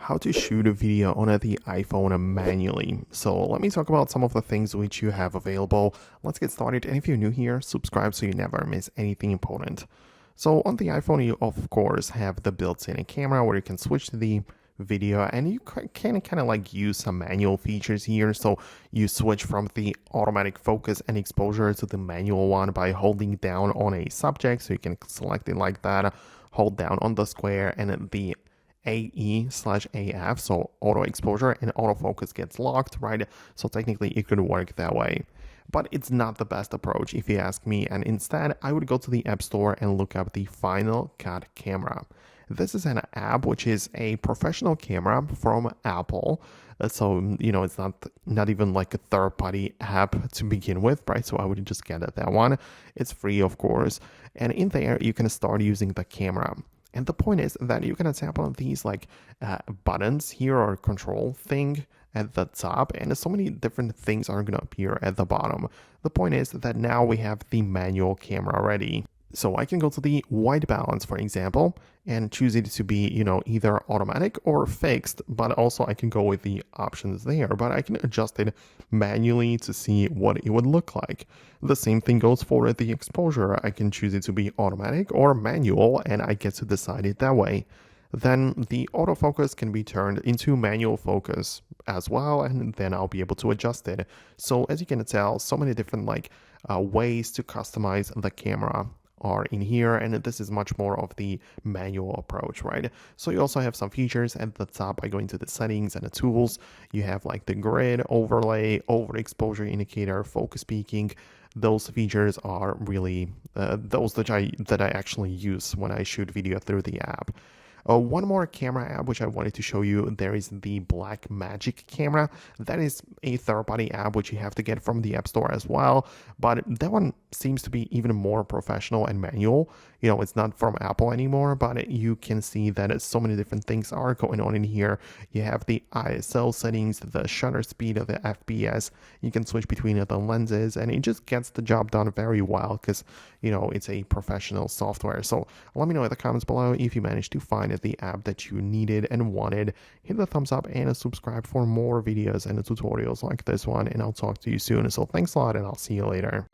how to shoot a video on the iPhone manually. So let me talk about some of the things which you have available. Let's get started. And if you're new here, subscribe so you never miss anything important. So on the iPhone, you of course have the built-in camera where you can switch to the video, and you can kind of like use some manual features here. So you switch from the automatic focus and exposure to the manual one by holding down on a subject. So you can select it like that, hold down on the square, and the AE/AF, so auto exposure and autofocus gets locked, right? So technically it could work that way. But it's not the best approach if you ask me, and instead I would go to the App Store and look up the Final Cut Camera. This is an app which is a professional camera from Apple. So, it's not even like a third-party app to begin with, right? So I would just get that one. It's free, of course. And in there, you can start using the camera. And the point is that you're going to tap on these buttons here or control thing at the top, and so many different things are going to appear at the bottom. The point is that now we have the manual camera ready. So I can go to the white balance, for example, and choose it to be, either automatic or fixed, but also I can go with the options there, but I can adjust it manually to see what it would look like. The same thing goes for the exposure. I can choose it to be automatic or manual, and I get to decide it that way. Then the autofocus can be turned into manual focus as well, and then I'll be able to adjust it. So as you can tell, so many different ways to customize the camera are in here, and this is much more of the manual approach, right? So you also have some features at the top by going to the settings and the tools. You have like the grid, overlay, overexposure indicator, focus peaking. Those features are really those that I actually use when I shoot video through the app. One more camera app which I wanted to show you, there is the Blackmagic camera. That is a third-party app which you have to get from the App Store as well, but that one seems to be even more professional and manual. It's not from Apple anymore, but you can see that so many different things are going on in here. You have the ISO settings, the shutter speed of the FPS. You can switch between the lenses, and it just gets the job done very well because, it's a professional software. So let me know in the comments below if you managed to find the app that you needed and wanted. Hit the thumbs up and subscribe for more videos and tutorials like this one, and I'll talk to you soon. So thanks a lot, and I'll see you later.